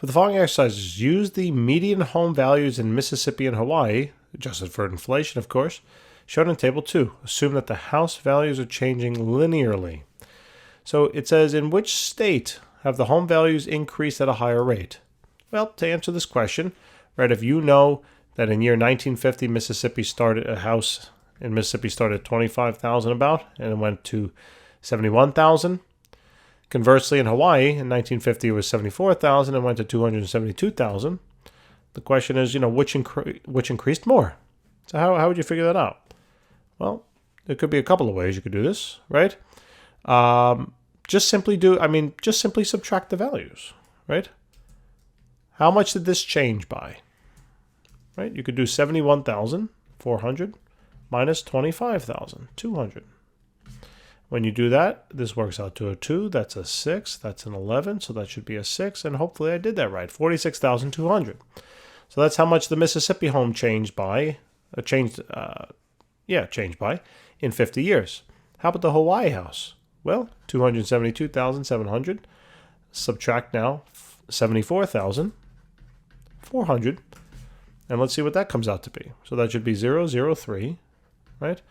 For the following exercises, use the median home values in Mississippi and Hawaii, adjusted for inflation, of course, shown in Table 2. Assume that the house values are changing linearly. So it says, in which state have the home values increased at a higher rate? Well, to answer this question, right, if you know that in year 1950, a house in Mississippi started at $25,000 about, and it went to $71,000. Conversely, in Hawaii, in 1950, it was $74,000 and went to $272,000. The question is, which increased more? So how would you figure that out? Well, there could be a couple of ways you could do this, right? Just simply subtract the values, right? How much did this change by? Right? You could do 71,400 minus 25,200. When you do that, this works out to a 2, that's a 6, that's an 11, so that should be a 6, and hopefully I did that right, 46,200. So that's how much the Mississippi home changed by in 50 years. How about the Hawaii house? Well, 272,700. Subtract now 74,400. And let's see what that comes out to be. So that should be 003, right?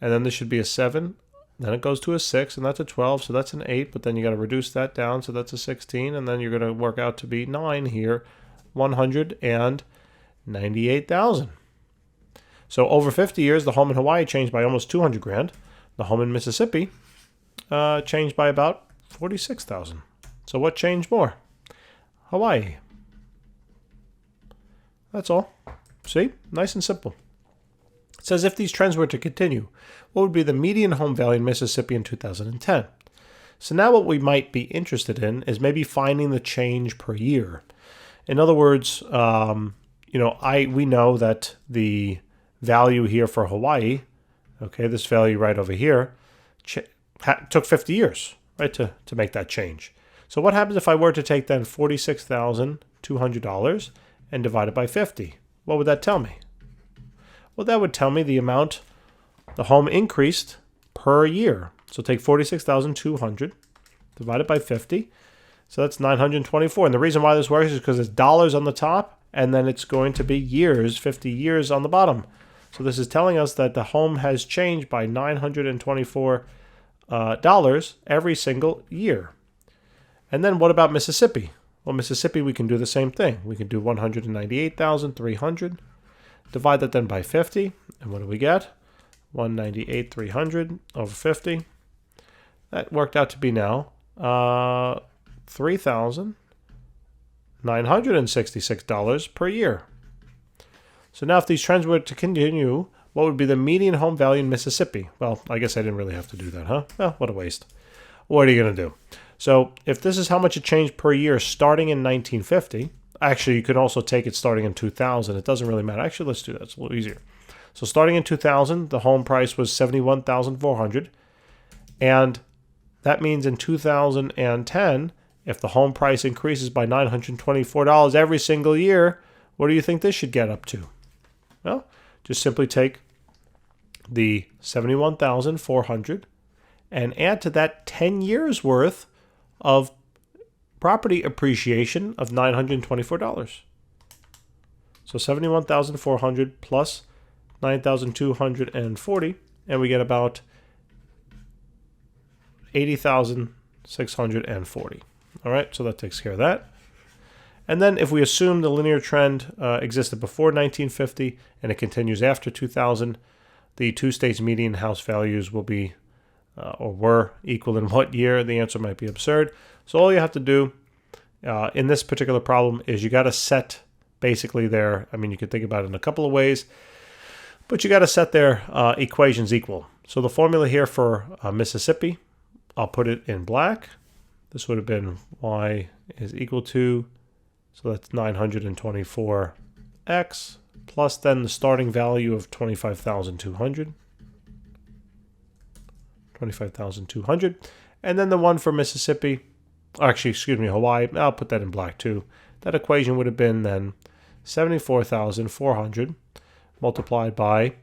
And then this should be a 7. Then it goes to a 6, and that's a 12, so that's an 8. But then you got to reduce that down, so that's a 16. And then you're going to work out to be 9 here, 198,000. So over 50 years, the home in Hawaii changed by almost 200 grand. The home in Mississippi changed by about 46,000. So what changed more? Hawaii. That's all. See? Nice and simple. It says if these trends were to continue, what would be the median home value in Mississippi in 2010? So now what we might be interested in is maybe finding the change per year. In other words, we know that the value here for Hawaii, okay, this value right over here, took 50 years, right, to make that change. So what happens if I were to take then $46,200 and divide it by 50? What would that tell me? Well, that would tell me the amount the home increased per year. So take 46,200 divided by 50. So that's 924. And the reason why this works is because it's dollars on the top, and then it's going to be years, 50 years on the bottom. So this is telling us that the home has changed by $924 every single year. And then what about Mississippi? Well, Mississippi, we can do the same thing. We can do 198,300. Divide that then by 50. And what do we get? 198,300 over 50. That worked out to be now $3,966 per year. So now if these trends were to continue, what would be the median home value in Mississippi? Well, I guess I didn't really have to do that, huh? Well, what a waste. What are you going to do? So if this is how much it changed per year starting in 1950, actually you could also take it starting in 2000. It doesn't really matter. Actually, let's do that. It's a little easier. So starting in 2000, the home price was $71,400. And that means in 2010, if the home price increases by $924 every single year, what do you think this should get up to? Well, just simply take the $71,400 and add to that 10 years worth of property appreciation of $924. So $71,400 plus $9,240, and we get about $80,640. All right, so that takes care of that. And then if we assume the linear trend existed before 1950 and it continues after 2000, the two states' median house values will be or were equal in what year? The answer might be absurd. So all you have to do in this particular problem is you got to set basically their, you could think about it in a couple of ways, but you got to set their equations equal. So the formula here for Mississippi, I'll put it in black. This would have been y is equal to, so that's 924x plus then the starting value of 25,200. 25,200. And then the one for Mississippi, Hawaii, I'll put that in black too. That equation would have been then 74,400 multiplied by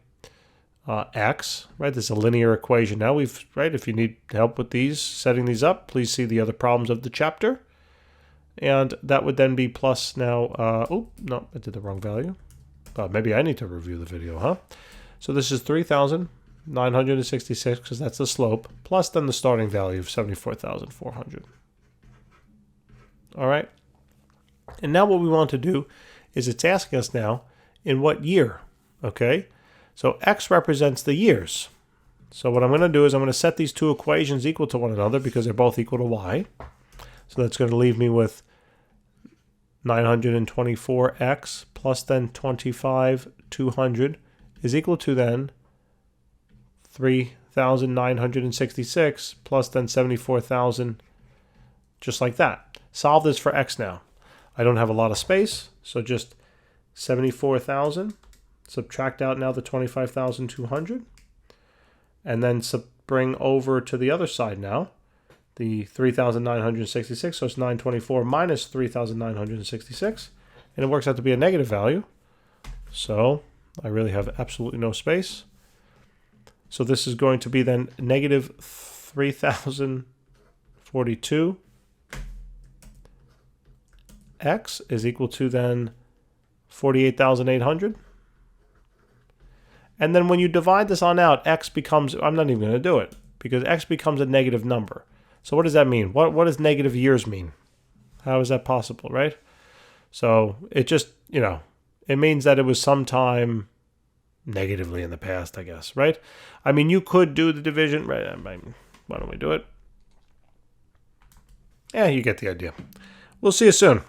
x, right? This is a linear equation. Now if you need help with these, setting these up, please see the other problems of the chapter. And that would then be plus now, oh, no, I did the wrong value. Maybe I need to review the video, huh? So this is 3,966, because that's the slope, plus then the starting value of 74,400. All right. And now what we want to do is it's asking us now in what year, okay? So x represents the years. So what I'm going to do is I'm going to set these two equations equal to one another because they're both equal to y. So that's going to leave me with 924x plus then 25,200 is equal to then 3,966 plus then 74,000, just like that. Solve this for x now. I don't have a lot of space, so just 74,000. Subtract out now the 25,200. And then bring over to the other side now the 3,966. So it's 924 minus 3,966. And it works out to be a negative value. So I really have absolutely no space. So this is going to be then negative 3,042. X is equal to then 48,800. And then when you divide this on out, x becomes, I'm not even going to do it, because x becomes a negative number. So what does that mean? What does negative years mean? How is that possible, right? So it just, it means that it was sometime negatively in the past, I guess, right? I mean, you could do the division, right? Why don't we do it? Yeah, you get the idea. We'll see you soon.